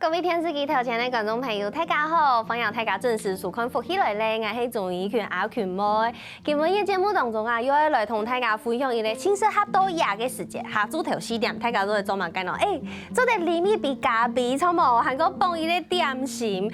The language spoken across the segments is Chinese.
各位电視機頭前嘅觀眾朋友，大家好！歡迎大家準時收看《福起來咧》，我係鍾意權阿權妹。今日嘅節目當中啊，又要來同大家分享一個輕鬆恰到夜嘅時節，下晝頭4點，大家都會做乜嘅咯？做啲裡面比咖啡，錯冇？還個放一個點心，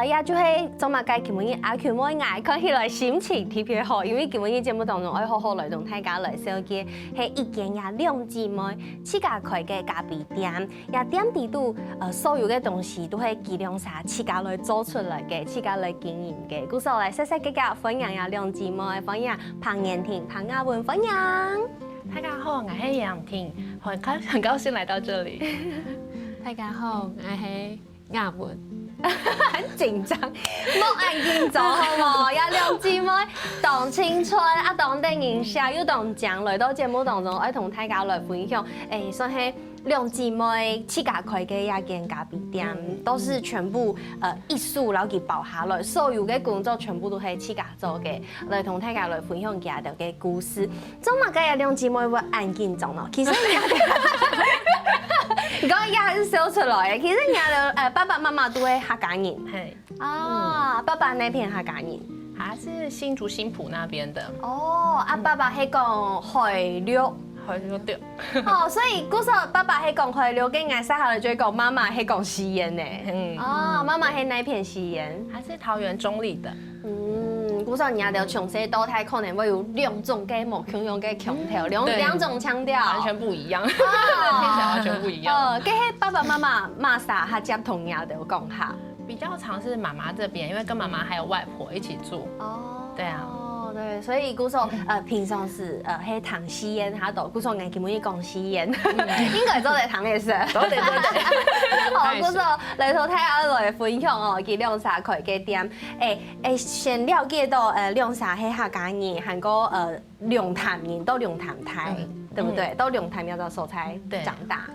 也就係做乜嘅？今日阿權妹愛看起來心情特別好，因為今日嘅節目當中，我好好來同大家來紹介係一間呀兩姊妹自家開嘅咖啡店，也店底度所有嘅東西都係盡量啥自家來做出來嘅，自家來經營嘅。故所來細細嘅分享呀兩姊妹，分享彭妍婷、彭雅文分享。大家好，我係楊婷，很高興來到這裡。大家好，我係雅文。很緊張，冇按緊張好冇？呀兩姊妹當青春啊，當電影下又當獎來到節目當中，愛同大家來分享。算係兩姊妹自家開嘅一間咖啡店，都是全部藝術然後佢包下來，所有嘅工作全部都係自家做嘅，來同大家來分享家頭嘅故事。做乜嘅呀兩姊妹會按緊張咯？其實如果也係笑出來嘅，其實人哋爸爸媽媽都係客家人，係啊，爸爸那邊客家人，他是新竹新埔那邊的。哦，爸爸係講海陸，海陸對。哦，所以嗰時候爸爸係講海陸，跟我細下嚟就講媽媽係講西安嘅。哦，媽媽係哪片西安？他是桃園中壢的。嗰時候人哋從細到大可能會有兩種嘅目標，用嘅腔調，兩種腔調，完全不一樣，聽起來完全不一樣。跟係爸爸媽媽媽啥下接同樣的講下。比較常是媽媽這邊，因為跟媽媽還有外婆一起住。哦，對啊。對，所以嗰時候平常時喺談西煙下度，嗰時候我基本講西煙，應該都係談嘅事。對。好，嗰時候嚟到睇下來分享哦，佢兩沙開嘅店，先了解到兩沙係客家人，還個龍潭人到龍潭台，對不對？到龍潭苗栗所才長大。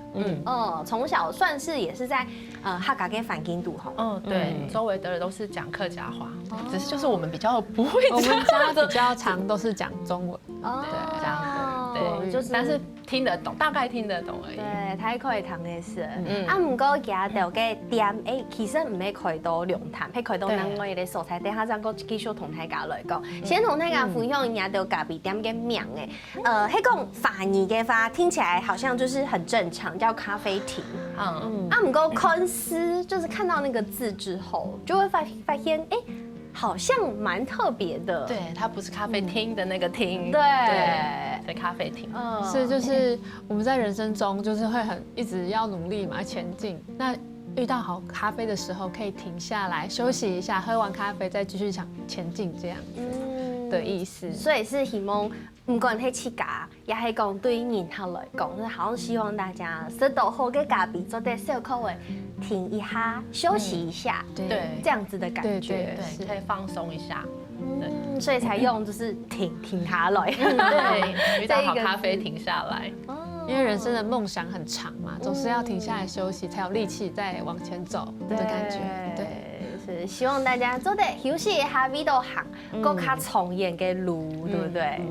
從小算是也是在客家嘅環境度吼。對，周圍的人都是講客家話，只是就是我們比較不會講。我們家比較常都是講中文。對，這樣子。對，就是但是聽得懂，大概聽得懂而已。對，太可以談嘅事。唔過家頭嘅店，其實唔係開到龍潭，係開到另外嘅所在。等下再個繼續同大家來講，先同大家分享家頭咖啡店嘅名嘅。係講法語嘅話，聽起來好像就是很正常，叫咖啡廳。唔過看詩，就是看到那個字之後，就會發現，好像蠻特別的。對，它不是咖啡廳的那個廳。對，是咖啡廳。是就是我們在人生中就是會一直要努力嘛，前進。那遇到好咖啡的時候，可以停下來休息一下，喝完咖啡再繼續前進，這樣子的意思。所以是希望唔管係自家，也係講對人客來講，就是好像希望大家食到好嘅咖啡，做啲小口味，停一下，休息一下，對，這樣子的感覺，對，可以放鬆一下。所以才用就是停下來，對，遇到好咖啡停下來。因為人生的夢想很長嘛，總是要停下來休息，才有力氣再往前走的感覺。對，是希望大家做得休息一下，味道行，更加長遠嘅路，對不對？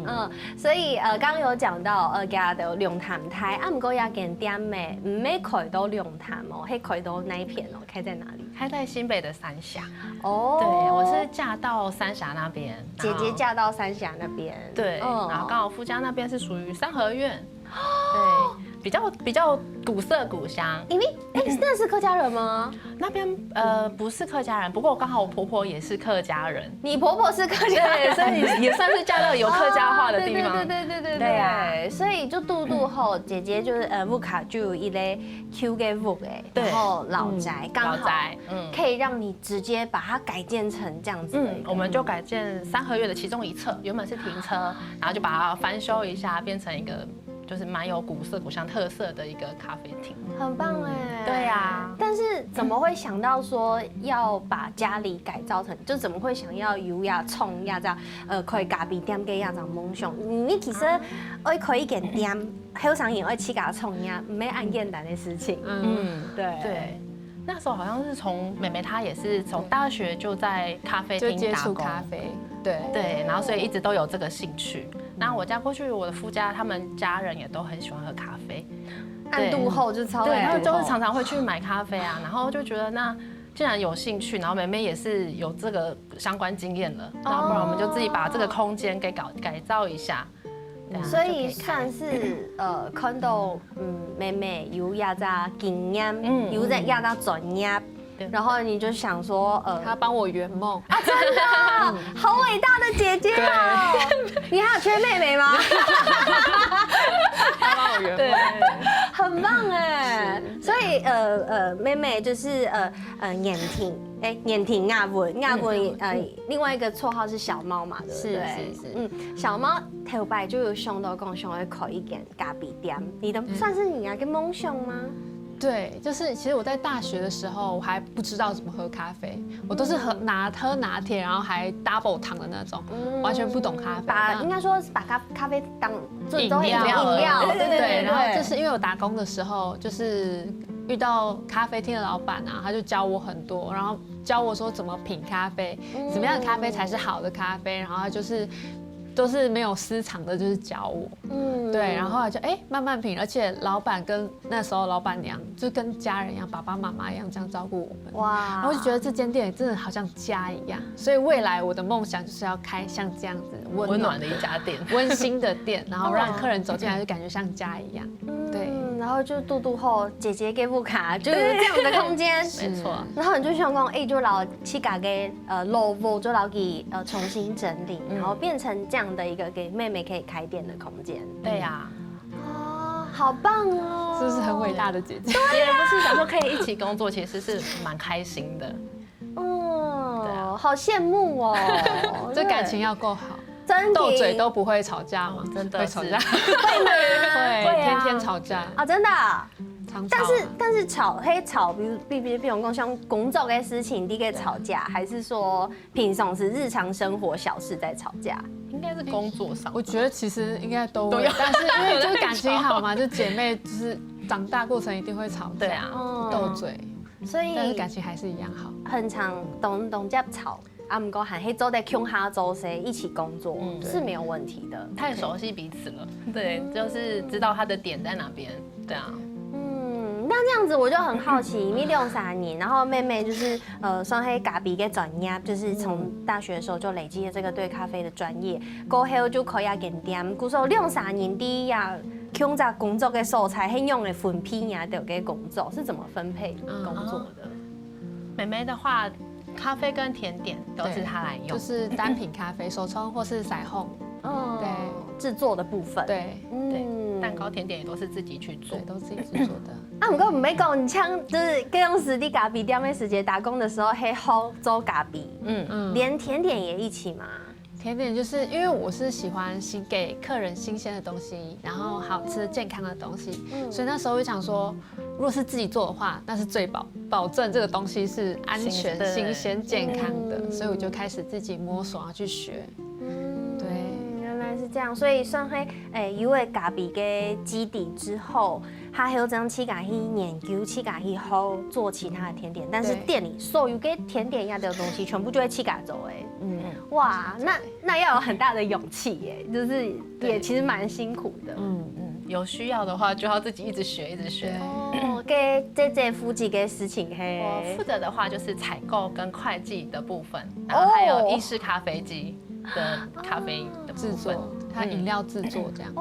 所以剛剛有講到家到龍潭台，唔過有間店咩，唔係開到龍潭哦，係開到那一片哦，開在哪裡？開在新北的三峽。哦，對，我是嫁到三峽那邊，姐姐嫁到三峽那邊，對，然後剛好夫家那邊是屬於三合院。對，比較古色古香。因為那是客家人嗎？那邊不是客家人，不過剛好我婆婆也是客家人。你婆婆是客家人，所以也算是嫁到有客家話的地方。對，所以就度後姐姐就是屋卡就有一類 Q 嘅屋然後老宅剛好可以讓你直接把它改建成這樣子。我們就改建三合院的其中一側，原本是停車，然後就把它翻修一下，變成一個就是蠻有古色古香特色的一個咖啡廳，很棒哎。對呀，但是怎麼會想到說要把家裡改造成，就怎麼會想要有呀創呀這樣開咖啡店嘅呀這樣夢想？你其實愛開一間店，好想也愛自家創呀，唔係很簡單的事情。對。那時候好像是從妹妹她也是從大學就在咖啡廳接觸打工，咖啡，對，然後所以一直都有這個興趣。然後我嫁過去，我的夫家他們家人也都很喜歡喝咖啡，暗度厚就超对，爱度厚然后就是常常会去买咖啡啊，然后就觉得那既然有兴趣，然后妹妹也是有这个相关经验了，那不然我们就自己把这个空间给改造一下。对啊所以就可开算是看到妹妹有亚在经验，有在亚在专业，然后你就想说他帮我圆梦，真的好伟大的姐姐哦！你还有缺妹妹吗？他帮我圆对梦。很棒哎！所以妹妹就是燕婷，燕婷亚文另外一个绰号是小猫嘛，对不对？是小猫头摆就有想到讲想要开一间咖啡店，你的算是你个梦想吗？对，就是其实我在大学的时候，我还不知道怎么喝咖啡，我都是喝拿铁，然后还 double 糖的那种，完全不懂咖啡。应该说是把咖啡当饮料，对。然后就是因为我打工的时候，就是遇到咖啡厅的老板啊，他就教我很多，然后教我说怎么品咖啡，怎么样的咖啡才是好的咖啡，然后他就是都是没有私藏的，就是教我。对，然后后来就慢慢品，而且老板跟那时候老板娘就跟家人一样，爸爸妈妈一样这样照顾我们。哇！然后我就觉得这间店真的好像家一样，所以未来我的梦想就是要开像这样子温暖的一家店，温馨的店，然后让客人走进来就感觉像家一样。对。然后就度后姐姐给不卡，就有这样的空间，没错。然后你就想讲，就老去给logo 就老给重新整理，然后变成这样的一个给妹妹可以开店的空间。对呀。好棒哦！是不是很伟大的姐姐？别人不是想说可以一起工作，其实是蛮开心的。对啊，好羡慕哦！这感情要够好。斗嘴都不会吵架吗？真的会吵架？会吗？会，天天吵架啊！真的。常吵。但是吵，比如讲像工作的事情，你可以吵架，还是说平常是日常生活小事在吵架？应该是工作上。我觉得其实应该都有，但是因为就是感情好嘛，就姐妹就是长大过程一定会吵架，对啊，斗嘴，所以但是感情还是一样好。很常懂这吵。不过还可以走在空哈周谁一起工作是没有问题的，太熟悉彼此了。对，就是知道他的点在哪边。对啊。那这样子我就很好奇，你6-3年，然后妹妹就是算是咖啡的专业，就是从大学的时候就累积了这个对咖啡的专业，过后就可以建店。故说2-3年底呀，空在工作的素材，很用的分批呀，就给工作是怎么分配工作的？妹妹的话。咖啡跟甜点都是她来用，就是单品咖啡、手冲或是彩烘，对，制作的部分，对，蛋糕、甜点也都是自己去做，都自己制作的。不过没讲，你像就是各用实地咖啡店的时间打工的时候，黑好做咖啡，连甜点也一起嘛。甜点就是因为我是喜欢给客人新鲜的东西，然后好吃健康的东西，所以那时候就想说，如果是自己做的话，那是最保证这个东西是安全、新鲜、健康的，所以我就开始自己摸索，然后去学。对，原来是这样，所以算是因为咖啡的基底之后，他还有这样去去研究，去好做其他的甜点，但是店里所有跟甜点一样的东西，全部就会去做哇，那要有很大的勇气耶，就是也其实蛮辛苦的。有需要的话就要自己一直学。给姐负责的事情嘿，我负责的话就是采购跟会计的部分，然后还有意式咖啡机的咖啡的制作，它饮料制作这样。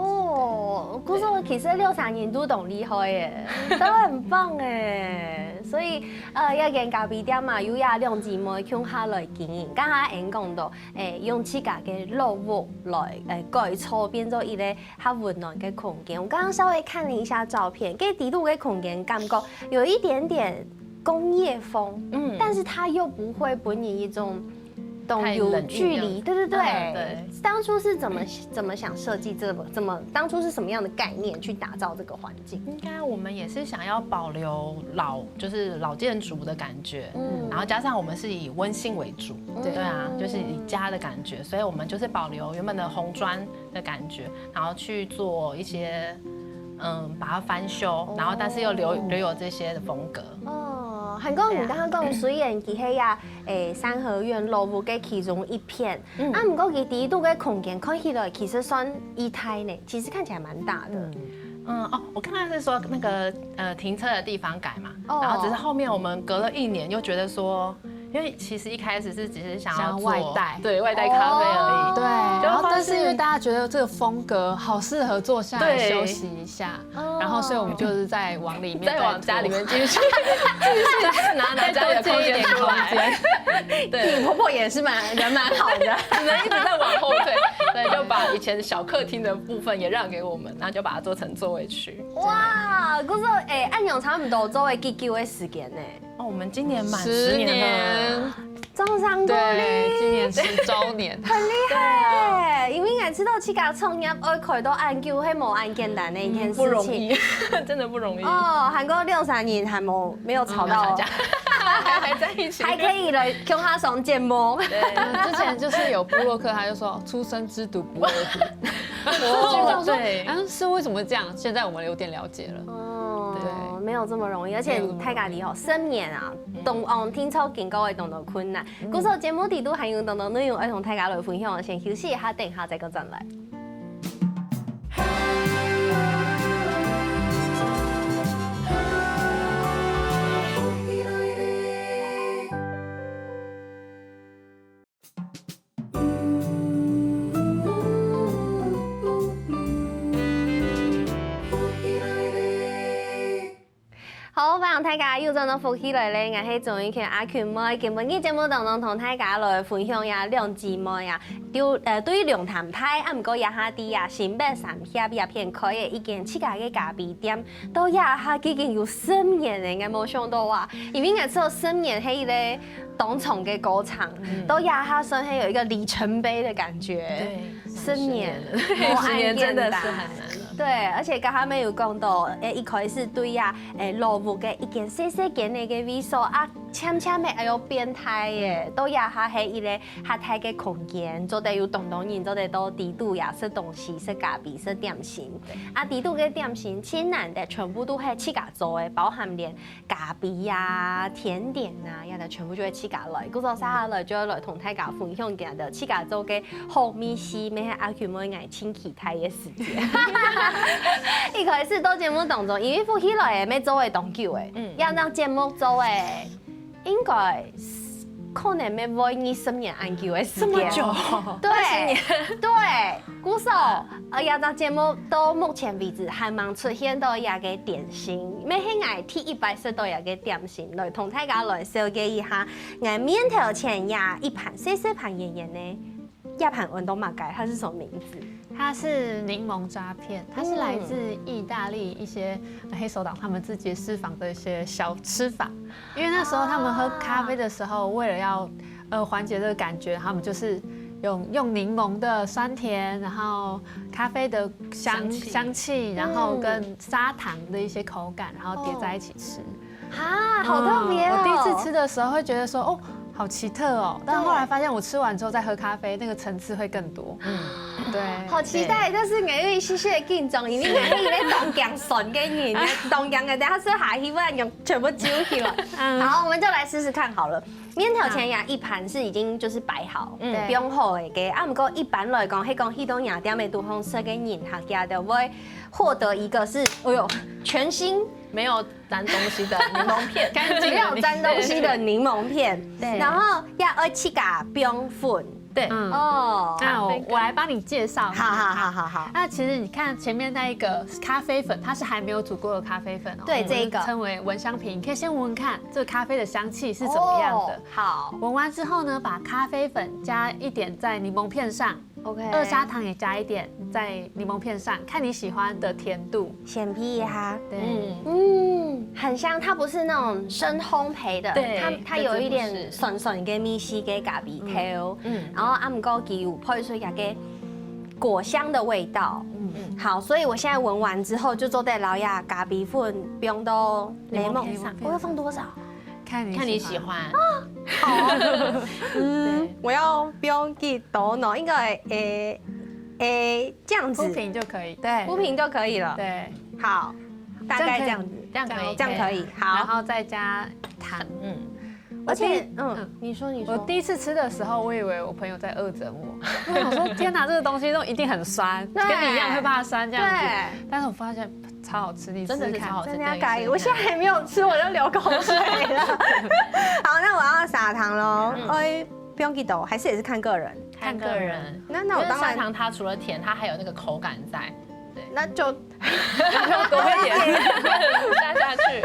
可是我其实6-3年都懂厉害耶，都很棒哎。所以要间咖啡店嘛，有2姊妹向下来经营。刚才演讲到，用自家的肉物来改造，变做一个较温暖的空间。我刚刚稍微看了一下照片，给底度的空间感觉有一点点工业风，但是它又不会给你一种。有距离，对。当初是怎么想设计这个？当初是什么样的概念去打造这个环境？应该我们也是想要保留就是老建筑的感觉，然后加上我们是以温馨为主，对啊，就是以家的感觉，所以我们就是保留原本的红砖的感觉，然后去做一些把它翻修，然后但是又留有这些的风格。韩国人刚刚讲，虽然其迄呀，三合院落物嘅其中一片，不过佢底度嘅空间看起来其实算一体呢，其实看起来蛮大的。我刚才是说那个停车的地方改嘛，哦然后只是后面我们隔了1年又觉得说，因为其实一开始是只是想要做外带，对外带咖啡而已，对，然后但是因为大家觉得这个风格好适合坐下来休息一下，然后所以我们就是在往里面，再往家里面继续拿家里的空间出来，对，你婆婆也是人蛮好的，只能一直在往后退，对，就把以前小客厅的部分也让给我们，然后就把它做成座位区。哇，可是按用差不多做为几久的时间呢？我们今年满10年了，中山国对，今年10周年，很厉害。因为我知道去家创业，要开到按久，迄无按简单的一件事情，不容易，真的不容易。韩国6-3年还没有吵到，还在一起，还可以来跟他上节目。之前就是有部落客，他就说出生之犊不二虎，对，是为什么这样？现在我们有点了解了。对，没有这么容易，而且太家己吼10年啊，听错经过的动作困难。故说节目底都还有动作内容要同大家来分享，先休息一下，等下再个转来。好，欢迎大家又真到福起来咧！我係仲一群阿群妹，今日嘅節目當中同大家來分享呀兩姊妹呀，對龍潭台啊，唔過呀下啲呀新北三峽呀片開嘅一間自家嘅咖啡店，到呀下已經有10年咧，我冇想到啊，因為我知道10年係咧東廠嘅歌廠，到呀下算係有一個里程碑的感覺。對，10年，10年真的是很難了。對，而且剛才沒有講到，一開始對呀，羅湖嘅一間細細間嘅嘅位所啊，淺淺嘅有變態嘅，都也係喺一個客廳嘅空間，做得有東東人，做得到地度呀，食東西、食咖啡、食點心。啊，地度嘅點心，千難的全部都係自家做嘅，包含連咖啡呀、甜點啊，也就全部就係自家來。嗰個下來就來同大家分享嘅就自家做嘅好米絲，咩係阿佢妹愛親其他嘅時間。一開始到節目當中，因為福起來嘅咩做嘅當久嘅，要讓節目做嘅，應該可能咩會20年按久嘅時間。這麼久？對對，鼓手，要讓節目到目前為止還冇出現到一個點心，咩係愛T110到一個點心，來同大家來紹介一下，我面頭前呀一盤細細盤圓圓的，一盤運動馬改，它是什麼名字？它是檸檬渣片，它是來自意大利一些黑手黨他們自己私房的一些小吃法。因為那時候他們喝咖啡的時候，為了要緩解這個感覺，他們就是用檸檬的酸甜，然後咖啡的香氣，然後跟砂糖的一些口感，然後疊在一起吃。啊，好特別哦！我第一次吃的時候會覺得說，哦，好奇特哦。但後來發現我吃完之後再喝咖啡，那個層次會更多。對，好期待！但是我有一些些緊張，因為我係咧東江順嘅人，東江嘅，等下說下去，不然用全部揪起來。好，我們就來試試看好了。面頭前呀，一盤是已經就是擺好，不用好嘅。啊，不過一般來講，係講迄種夜店嘅都紅色嘅人，客家就會獲得一個是，哎呦，全新沒有沾東西的檸檬片，沒有沾東西的檸檬片，對，然後要自家冰粉。對，哦，那我來幫你介紹。好。那其實你看前面那一個咖啡粉，它是還沒有煮過的咖啡粉哦。對，這一個稱為聞香瓶，你可以先聞聞看這個咖啡的香氣是怎麼樣的。好，聞完之後呢，把咖啡粉加一點在檸檬片上。OK， 2砂糖也加一點在檸檬片上，看你喜歡的甜度。鮮皮哈，對，很香，它不是那種生烘焙的，對，它有一點酸酸嘅米絲嘅咖啡頭，然後阿姆高給有配出一個果香的味道。好，所以我現在聞完之後，就做在老亞咖啡粉不用到檸檬上，我要放多少？看你喜歡。好，我要不用給多呢，應該這樣子，鋪平就可以，對，鋪平就可以了。對，好，大概這樣子，這樣可以，這樣可以。好，然後再加糖。而且你说我第一次吃的时候，我以为我朋友在恶整我，我想说天哪，这个东西都一定很酸，跟你一样会怕酸这样子。但是我发现超好吃，你真的是超好吃，真的要改。我现在还没有吃，我就流口水了。好，那我要撒糖喽。不用记得，还是也是看个人。看个人。那我当然砂糖它除了甜，它还有那个口感在。对，那就多一点下去，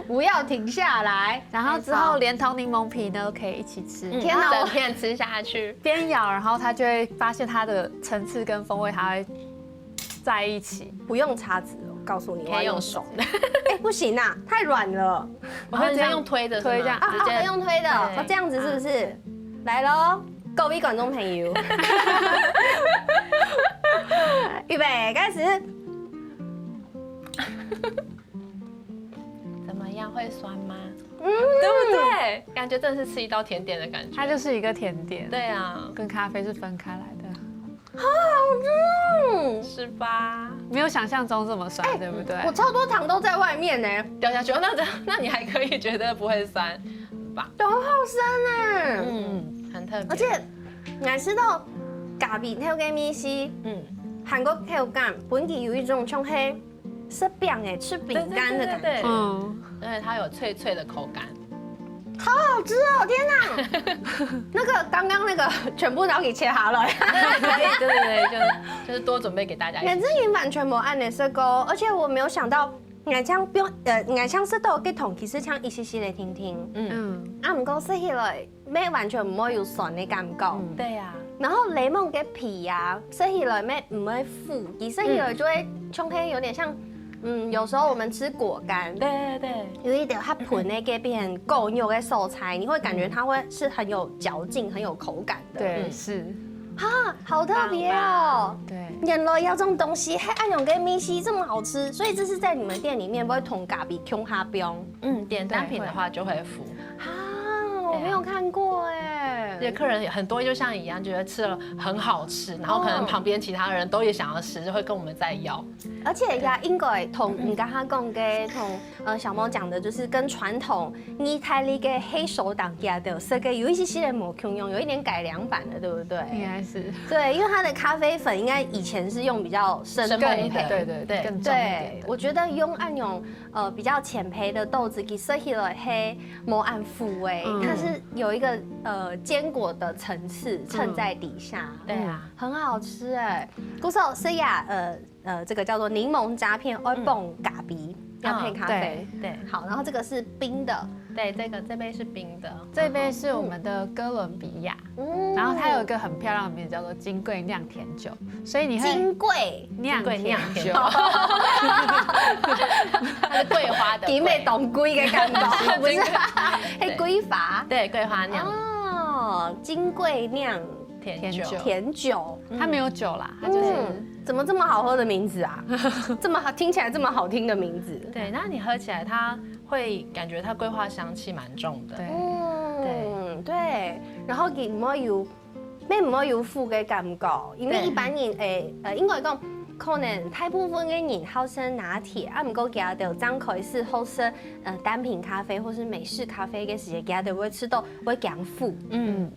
不要停下来。然后之后连同柠檬皮呢可以一起吃。天哪，整片吃下去，边咬，然后它就会发现它的层次跟风味，它会在一起。不用叉子哦，告诉你，可以用手。不行啊，太软了。我会直接用推的，推这样直接用推的。这样子是不是？来喽，各位观众朋友，预备开始。怎么样？会酸吗？对不对？感觉真的是吃一道甜点的感觉。它就是一个甜点。对啊，跟咖啡是分开来的。好好吃，是吧？没有想象中这么酸，对不对？我超多糖都在外面呢，掉下去。那你还可以觉得不会酸吧？都好深哎，很特别。而且你还吃到咖喱跳给米西，韩国口感，本地有一种像黑吃饼哎，吃饼干的感觉，而且它有脆脆的口感，好好吃哦！天哪，那个刚刚那个全部都给切好了，对，就是多准备给大家。眼睛银版全部按的色勾，而且我没有想到。眼腔不用眼腔色都给同，其實像一絲絲嚟聽聽，啊唔過食起來咩完全唔會有酸嘅感覺，對呀。然後檸檬嘅皮啊，吃起來咩唔會腐，而吃起來就會充黑，有點像有時候我們吃果乾，對，有一點它盤咧嘅變夠肉嘅素菜，你會感覺它會是很有嚼勁、很有口感的，對，是。啊，好特別哦！对，原來有種東西還按用給米西這麼好吃，所以這是在你們店裡面不會同咖比 Q 哈標。點單品的話就會附。我沒有看過哎。而且客人很多就像你一樣，覺得吃了很好吃，然後可能旁邊其他人都也想要吃，就會跟我們再要。而且呀，應該同你剛剛講嘅同小貓講的，就是跟傳統意大利嘅黑手黨家的設計有一些些的模 Q 用，有一點改良版的，對不對？應該是。對，因為它的咖啡粉應該以前是用比較深焙的，對，更重一點。我覺得用按用比較淺焙的豆子，其實起來黑冇按腐味，它是有一個堅果的層次襯在底下，對啊，很好吃哎。鼓手是呀，這個叫做檸檬夾片，愛蹦咖比，要配咖啡，對，好，然後這個是冰的，對，這杯是冰的，這杯是我們的哥倫比亞，然後它有一個很漂亮的名字叫做金桂釀甜酒，所以你會金桂釀甜酒，它是桂花的，幾味當歸嘅感覺，不是，係桂花，對，桂花釀，哦，金桂釀甜酒，它沒有酒啦，它就是怎麼這麼好喝的名字啊？這麼好聽起來這麼好聽的名字，對，那你喝起來它會感覺它桂花香氣蠻重的，對，然後佢唔可以有咩唔可以有苦嘅感覺，因為一般人應該講。可能大部分嘅人好生拿鐵，啊唔過佢哋張開是好生單品咖啡或是美式咖啡嘅時間，佢哋會吃到會減苦。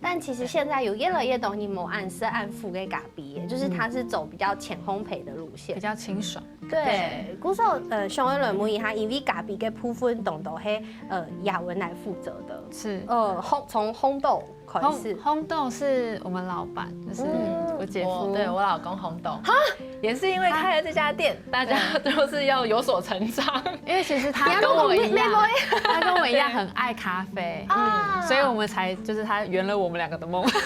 但其實現在有越來越多人冇按是按苦嘅咖啡，就是它是走比較淺烘焙的路線，比較清爽。對，鼓手上一輪每下因為咖啡嘅部分都係雅文來負責的，是從烘豆。烘豆是我們老闆，就是我姐夫，對我老公烘豆，也是因為開了這家店，大家都是要有所成長。因為其實他跟我一樣，他跟我一樣很愛咖啡，所以我們才就是他圓了我們兩個的夢。所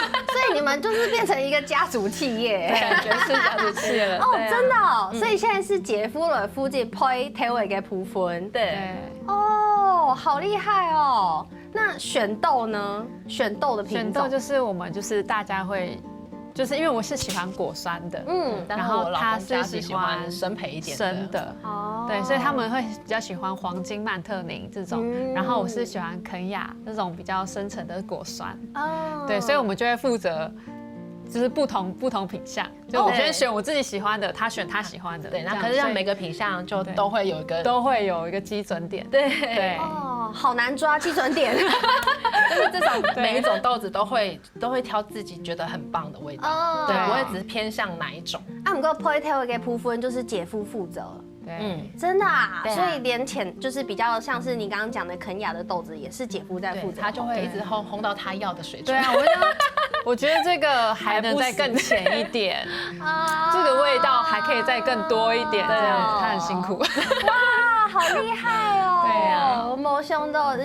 以你們就是變成一個家族企業，感覺是家族企業了。哦，真的哦，所以現在是姐夫來負責配調味嘅部分。對，哦，好厲害哦。那選豆呢？選豆的品種，選豆就是我們就是大家會，就是因為我是喜歡果酸的，然後他是喜歡生培一點生的，對，所以他們會比較喜歡黃金曼特寧這種，然後我是喜歡肯亞這種比較深層的果酸，對，所以我們就會負責就是不同品相，就我先选我自己喜欢的，他选他喜欢的。对，那可是让每个品相就都会有一个基准点。对。哦，好难抓基准点。就是至少每一种豆子都会挑自己觉得很棒的味道，对，不会只是偏向哪一种。啊，不过配挑一个部分就是姐夫负责。真的啊，所以连就是比较像是你刚刚讲的肯雅的豆子，也是姐夫在负责，他就会一直烘到他要的水准。对啊，我觉得这个还能再更浅一点，这个味道还可以再更多一点，这样他很辛苦。哇，好厉害哦！对啊，我没想到，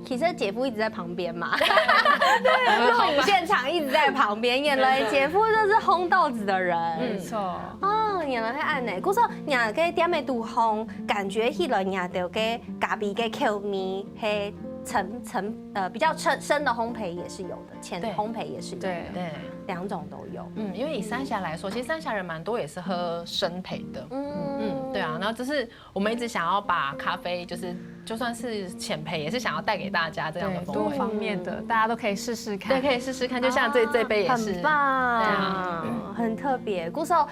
其实姐夫一直在旁边嘛，对，录影现场一直在旁边，原来姐夫就是烘豆子的人，没错。原来是按呢，故说伢个点的杜烘，感觉起来伢就个咖啡个口味，嘿比较深的烘焙也是有的，浅烘焙也是有的，对，两种都有。因为以三峡来说，其实三峡人蛮多也是喝生焙的，对啊，然后就是我们一直想要把咖啡就算是浅焙，也是想要带给大家这样的风味，多方面的，大家都可以试试看。对，可以试试看，就像这杯也是，很棒，很特别。故说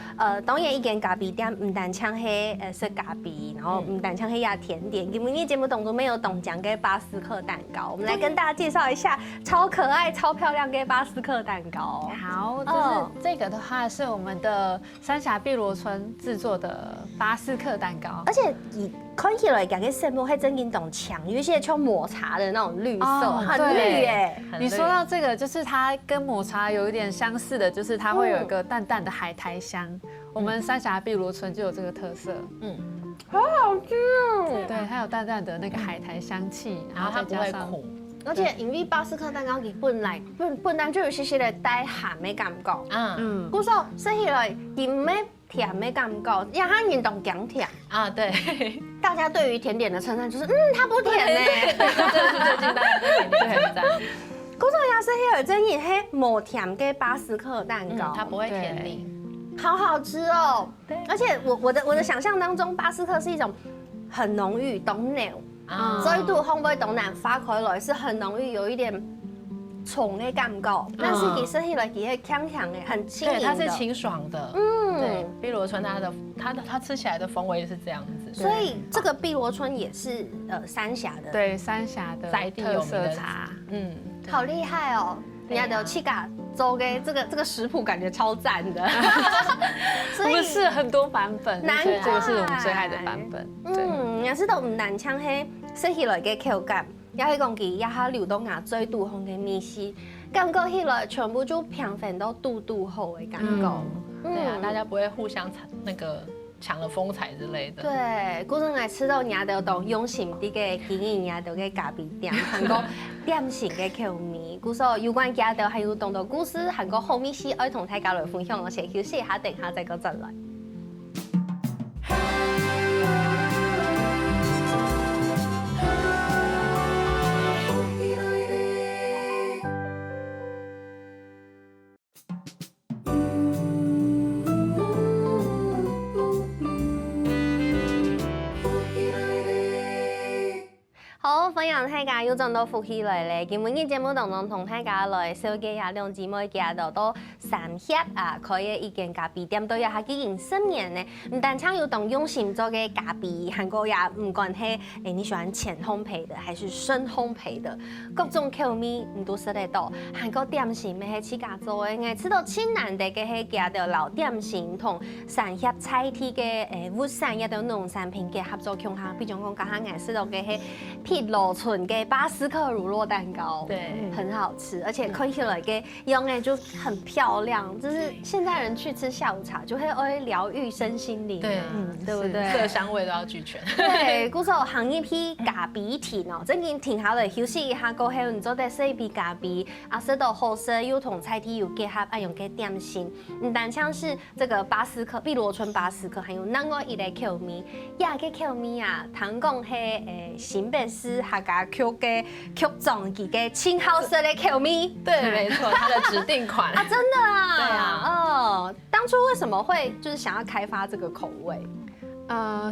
当然一间咖啡店唔单抢黑是咖啡，然后唔单抢黑呀甜点。今天节目当中没有董讲给巴斯克蛋糕，我们来跟大家介绍一下超可爱、超漂亮的巴斯克蛋糕。好，就是这个的话是我们的三峡碧螺春制作的巴斯克蛋糕，而且看起来感觉色幕还真跟懂强，有一些像抹茶的那种绿色，很绿耶。你说到这个，就是它跟抹茶有一点相似的，就是它会有一个淡淡的海苔香。我们三峡碧螺春就有这个特色，好好吃哦。对，它有淡淡的那个海苔香气，然后它不会苦。而且因为巴斯克蛋糕佢本來就有些的帶鹹的感覺，故說食起來甜的甜的感覺，讓它運動講甜啊，對。大家對於甜點的稱讚就是它不甜呢，這是最近大家對甜點的稱讚。故說呀，食起來真係係無甜的巴斯克蛋糕，它不會甜膩，好好吃哦。對，而且我的想象當中，巴斯克是一種很濃郁凍牛。所以烘焙凍奶發開來是很濃郁，有一點重的感覺，但是其實起來其實香香的，很輕盈的，對，它是清爽的。對，碧螺春它吃起來的風味是這樣子。所以這個碧螺春也是三峽的，對，三峽的在地特色茶，好厲害哦！人家的七嘎做嘅這個食譜感覺超讚的，我們試了很多版本，難怪這個是我們最愛的版本。也是都唔難搶係食起來嘅口感，也係講佢一下流到牙最杜紅嘅味絲，感覺起來全部就平衡到杜好嘅感覺。對啊，大家不會互相搶了風采之類的。對，古陣我吃到人家都用心啲嘅經營，人家都嘅咖啡店，韓國點心嘅口味。古說有關家都還有當到故事，韓國後面是愛同大家來分享，我先休息一下，等下再個進來。好，分享大家有種到福氣來咧。今日嘅節目當中同大家來紹介下兩姊妹家到三峽啊，開嘅一間咖啡店，都有下經營10年咧。唔單止有當用心做嘅咖啡，韓國也唔管係你喜歡淺烘焙的還是深烘焙的，各種口味你都食得到。韓國點心咪係自家做嘅，我知道最難得嘅係家到老點心同三峽菜地嘅物產一啲農產品嘅合作共享，比如講家下我知道嘅係碧螺春嘅巴斯克乳酪蛋糕，對，很好吃，而且看起來嘅樣呢就很漂亮，就是現在人去吃下午茶就會療癒身心靈，對，對不對？色香味都要俱全。對，故說行一批咖啡店哦，最近停下來休息一下過後，你做得食一杯咖啡，啊，食到好食又同菜地有結合，啊，用嘅點心，唔單像是這個巴斯克、碧螺春巴斯克，還有另外一個口味，呀個口味啊，聽講係新北市客家區嘅區總佢嘅青好色的口味，對，沒錯，它的指定款啊，真的啊，對啊，哦，當初為什麼會就是想要開發這個口味？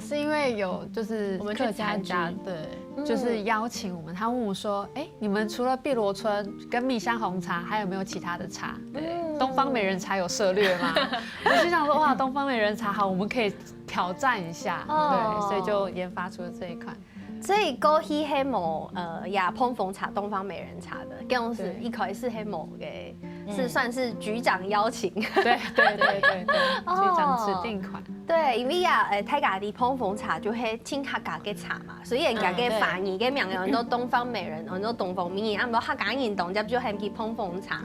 是因为有就是我们去客家局参加，对，就是邀请我们，他问我说，哎，你们除了碧螺春跟蜜香红茶，还有没有其他的茶？对，东方美人茶有涉猎吗？我就想说，哇，东方美人茶好，我们可以挑战一下，对，所以就研发出了这一款。所以枸杞黑某亚蓬风茶、东方美人茶的，更是一开始黑某给是算是局长邀请，对，局长指定款。对，因为泰家的蓬风茶就系请客家嘅茶嘛，所以人家嘅反义嘅名人都东方美人，很多东方美人，啊，唔多客家人当接就系去蓬风茶，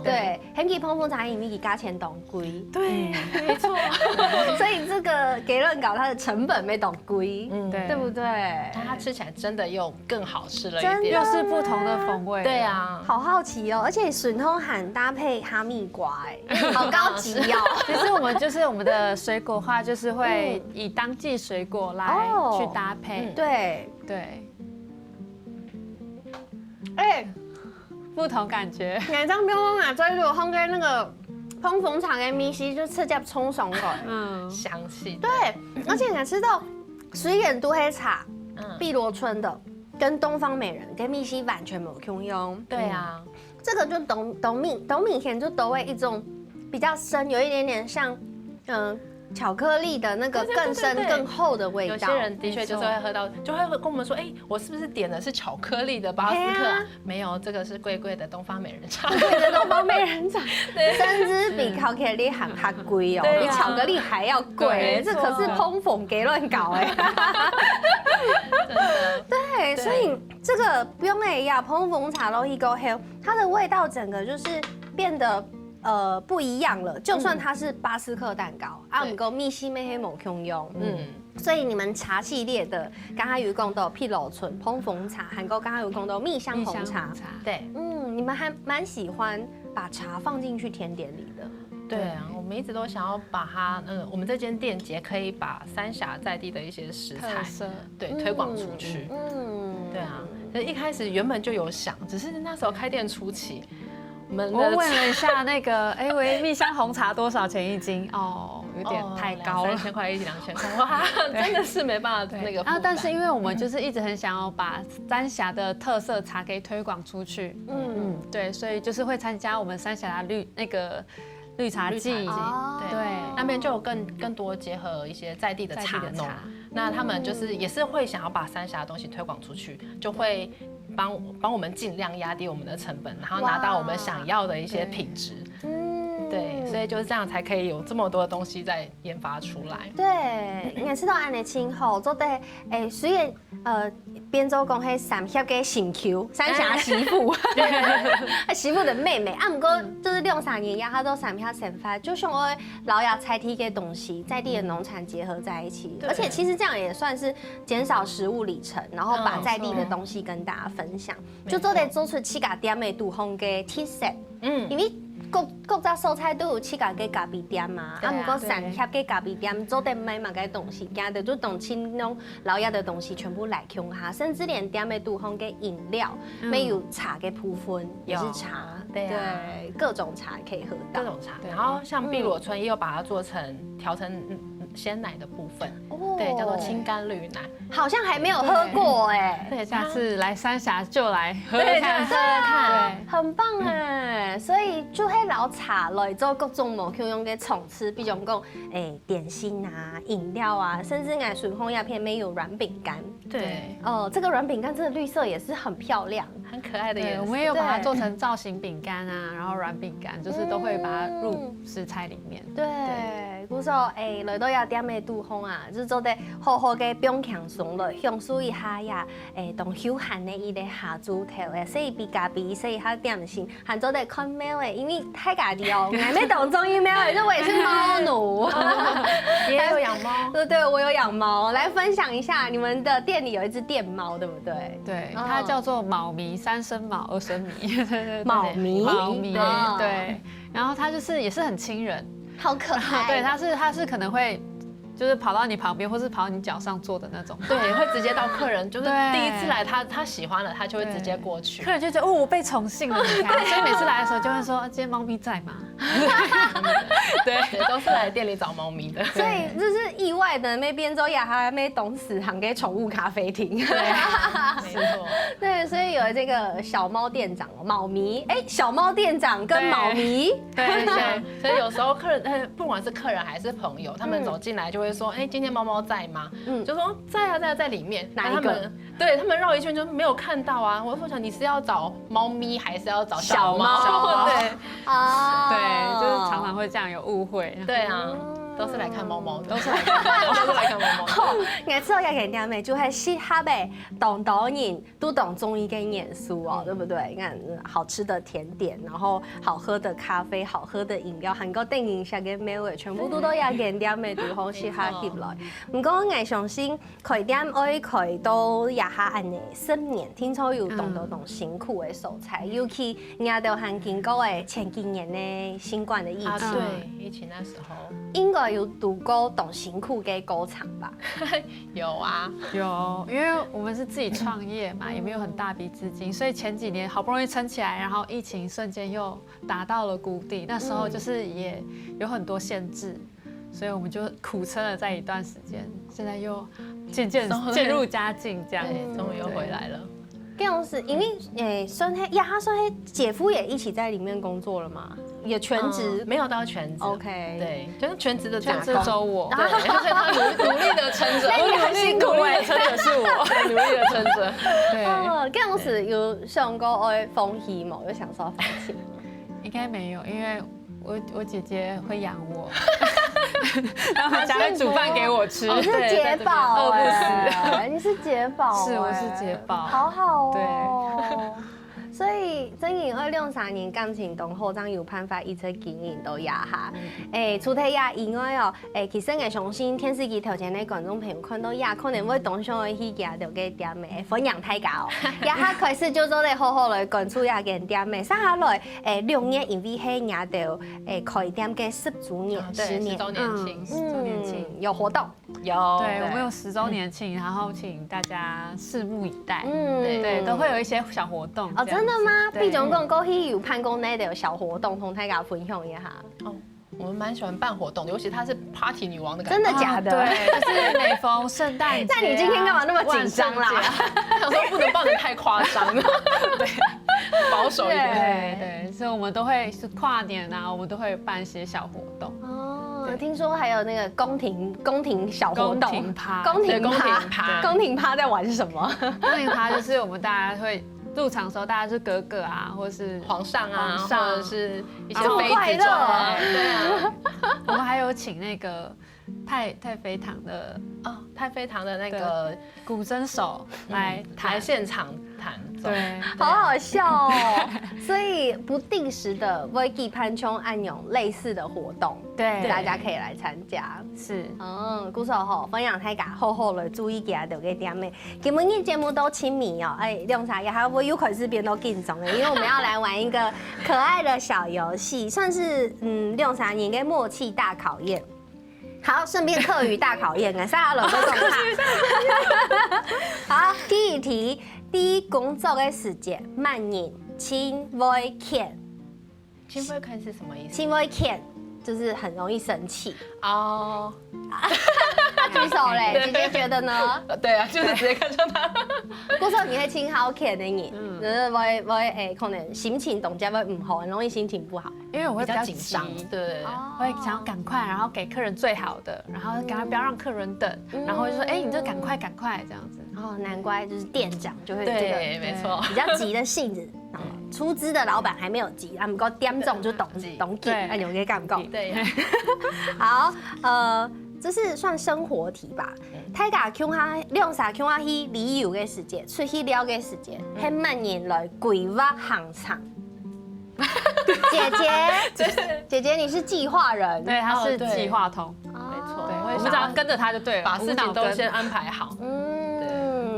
对，去蓬风茶因为价钱当贵，对，没错，所以这个给人搞它的成本没当贵，对不对？但它吃起来真的又更好吃了一真的点，又是不同的风味。对啊，好好奇哦，而且笋通喊搭配哈密瓜，好高级哦。其实我们就是我们的水果花，就是会以当季水果来去搭配。对，对，哎，不同感觉。眼张冰风啊，最如果烘给那个蓬风茶的米西，就直接冲爽了。香气，对，而且你知道水眼都黑茶，碧螺春的跟东方美人跟蜜西完全没有共用。对啊，这个就懂明显就都会一种比较深，有一点点像巧克力的那个更深更厚的味道。有些人的确就是会喝到，就会跟我们说，哎，我是不是点的是巧克力的巴斯克？没有，这个是贵贵的东方美人茶。贵的东方美人茶，甚至比巧克力还贵哦，比巧克力还要贵。这可是烹缝给乱搞哎。真的。对，所以这个不用哎呀，烹风茶咯一go hill，它的味道整个就是变得。不一样了，就算它是巴斯克蛋糕，啊，唔够蜜西妹黑某空用，所以你们茶系列的，刚刚有讲到碧螺春、蓬风茶，还有刚刚有讲到蜜香红茶，对，你们还蛮喜欢把茶放进去甜点里的。对啊，我们一直都想要把它，我们这间店也可以把三峡在地的一些食材，对，推广出去。对啊，一开始原本就有想，只是那时候开店初期。我问了一下那个，哎喂，蜜香红茶多少钱一斤？哦，有点太高了，3000块1斤2000块，哇，真的是没办法那个。啊，但是因为我们就是一直很想要把三峡的特色茶给推广出去，对，所以就是会参加我们三峡的绿茶季，对，那边就有更多结合一些在地的茶农，那他们就是也是会想要把三峡的东西推广出去，就会帮我们尽量压低我们的成本，然后拿到我们想要的一些品质。对，所以就是这样才可以有这么多的东西在研发出来。对，应该知道安尼亲后做的，虽然边州讲迄三峡嘅新 Q 三峡媳妇，媳妇的妹妹，不过就是2-3年呀，他都三峡生发，就像我老家采提嘅东西，在地的农产结合在一起，而且其实这样也算是减少食物里程，然后把在地的东西跟大家分享，就做得做出7家店的杜烘嘅特色，因为。各家蔬菜都有7家嘅咖啡店嘛，不过三峡嘅咖啡店做得买嘛嘅东西，加的就等青农老亚的东西全部来用下，甚至连店的杜烘嘅饮料，没有茶嘅部分也是茶，对，各种茶可以喝到，各种茶。然后像碧螺春也有把它调成鲜奶的部分，对，叫做清甘绿奶，好像还没有喝过哎，对，下次来三峡就来喝看，对，很棒哎，所以就黑老茶来做各种无可用嘅宠吃，比如讲点心啊、饮料啊，甚至水烘鸦片没有软饼干，对，这个软饼干这个绿色也是很漂亮，很可爱的颜色，我们也有把它做成造型饼干啊，然后软饼干就是都会把它入食材里面，对，比如说来到要点的杜烘啊，就是做得好好嘅冰强松了，享受一下呀，当休闲的伊个下猪头诶，所以比咖啡，所以它点心，还做得看猫诶，因为太家己哦，还没懂中医猫诶，就我也是猫奴，也有养猫，对，我有养猫，来分享一下，你们的店里有一只电猫，对不对？对，它叫做卯迷，3声卯，2声迷，卯迷，对，然后它就是也是很亲人，好可爱，对，它是可能会。就是跑到你旁边，或是跑到你脚上坐的那种，对，会直接到客人，就是第一次来他喜欢了，他就会直接过去。客人就觉得哦，我被宠幸了，你看，所以每次来的时候就会说，今天猫咪在吗？对，都是来店里找猫咪的。所以就是意外的那边州亚还没懂死行给宠物咖啡厅。对，没错。对，所以有这个小猫店长猫咪，小猫店长跟猫咪，对，所以有时候客人，不管是客人还是朋友，他们走进来就会说，今天猫猫在吗？就说在啊，在里面。哪一个？对他们绕一圈就没有看到啊。我说你是要找猫咪还是要找小猫？对啊，对，就是常常会这样有误会。对啊。都是来看猫猫的，都是来看猫猫。我知道要给店妹就会适合的懂人都懂中医跟演书哦，对不对？你看好吃的甜点，然后好喝的咖啡，好喝的饮料，韩国电影下嘅美味，全部都要给店妹对方适合起来。不过我相信开店爱开到也下安尼10年，听说有懂辛苦的素材，尤其也都还经过的前几年的新冠的疫情，对，疫情那时候应该有读过懂辛苦的歌场吧？有啊，有，因为我们是自己创业嘛，也没有很大笔资金，所以前几年好不容易撑起来，然后疫情瞬间又达到了谷底，那时候就是也有很多限制，所以我们就苦撑了在一段时间，现在又渐渐渐入佳境，这样，终于又回来了。这样是因为算黑呀，他算黑姐夫也一起在里面工作了嘛，也全职，没有到全职 ，OK， 对，就是全职的全职周我，对，而且他努力的撑着，那你很辛苦哎，撑着是我，努力的撑着，对，这样子有想过爱放弃吗？有想说放弃？应该没有，因为我姐姐会养我。然后家会煮饭给我吃，你是解宝哎，你是解宝，是我是解宝，好好哦。对。所以真营2-3年感情同好，怎有办法一直经营到也下？除了也以外哦，其实我相信电视机头前的观众朋友看到也可能会当想会去行到个店的分享太高，也下开始就做得好好来关注也间店的，接下来6月因为迄也到开店嘅10周年，10年，10周年庆，10周年庆有活动，有，对我们有10周年庆，然后请大家拭目以待，对，都会有一些小活动哦，真的吗？毕总共过去有办过那的小活动，同大家分享一下。哦，我们蛮喜欢办活动的，尤其她是 Party 女王的感觉。真的假的？对，就是每逢圣诞节。那你今天干嘛那么紧张啦？想说不能办得太夸张，对，保守一点。对，所以我们都会是跨年啊，我们都会办一些小活动。哦，听说还有那个宫廷小活动，宫廷趴，宫廷趴在玩什么？宫廷趴就是我们大家会。入场的时候，大家是哥哥啊，或是皇上啊，或者是一些妃子装啊，对啊。我们还有请那个太妃堂的太妃堂的那个古筝手来现场弹，对，好好笑哦。所以不定时的会举办像安永类似的活动，对，大家可以来参加。是，鼓手吼分享大家好好的注意家到个点咩。今天的节目都亲密哦，亮茶也还会有可是变都紧张的，因为我们要来玩一个可爱的小游戏，算是亮茶你跟默契大考验。好，顺便客语大考验，下轮都懂啦。好，第一题，第一工作的时间，慢人请会欠，请会欠是什么意思？请会欠就是很容易生气哦。举手嘞，姐姐觉得呢？对啊，就是直接看上他。鼓手你会请好欠的你，就是会可能心情动作会唔好，很容易心情不好，因为我会比较紧张，对，会想要赶快，然后给客人最好的，然后赶快不要让客人等，然后就说你这赶快这样子。哦，难怪就是店长就会这个，对，没错，比较急的性子。出资的老板还没有急，不过店长就懂急，那你可敢讲？对。好，这是算生活题吧？大家看下亮啥看下去旅游的时间，出去了解时间，很慢人来规划行程。姐姐，你是计划人，对，他是计划通，没错，对，我们只要跟着他就对了，把事情都先安排好。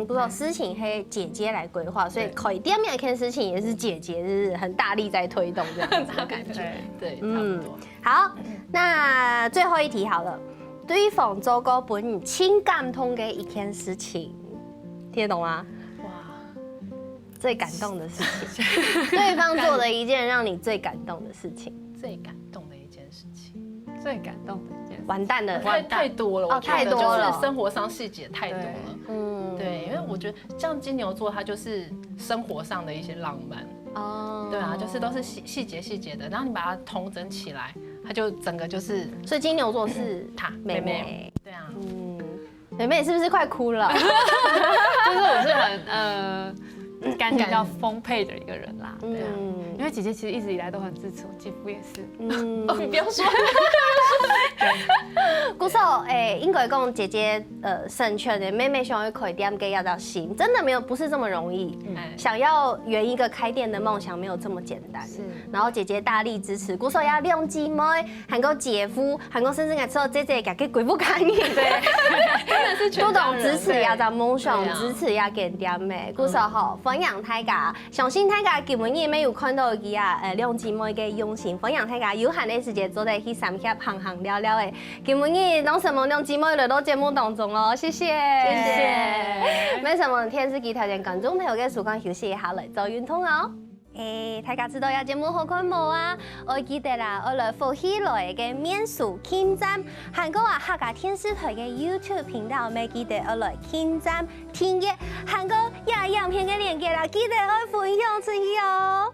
不错，事情可以姐姐来规划，所以开店面看事情也是姐姐，就是很大力在推动这样子的感觉。对，差不多。好，那最后一题好了，对方做过本人情感通的一件事情，听得懂吗？哇，最感动的事情，对方做的一件让你最感动的事情，最感动的一件事情，最感动的一件事。完蛋了，太多了，哦，太多了，就是生活上细节太多了。嗯，对，因为我觉得像金牛座，它就是生活上的一些浪漫。哦，对啊，就是都是细节的，然后你把它统整起来，它就整个就是。所以金牛座是她妹妹，对啊，妹妹是不是快哭了？就是我是很感情比较丰沛的一个人啦，对啊，因为姐姐其实一直以来都很支持我，姐夫也是，你不要说。古手应该讲姐姐生权的妹妹想要开店给要到心，真的没有不是这么容易。想要圆一个开店的梦想没有这么简单。是，然后姐姐大力支持，古手要两姊妹，还有姐夫，还有甚至爱说姐姐给鬼不干你，对，真的是都懂支持要到梦想，支持要给店妹。古手好分享大家，相信大家今日没有看到伊两姊妹嘅用心，分享大家有限的时间做在去三协行聊聊的。今日拢什么两姊妹来到节目当中哦，谢谢，谢谢。没什么电视机条件观众朋友嘅时间休息一下来做运动哦。大家知道有节目好看无啊？我记得啦，我来福喜来嘅免数听站，韩国客家电视台嘅 YouTube 频道，咪记得我来听站听嘅韩国影片嘅链接啦，记得我分享出去哦。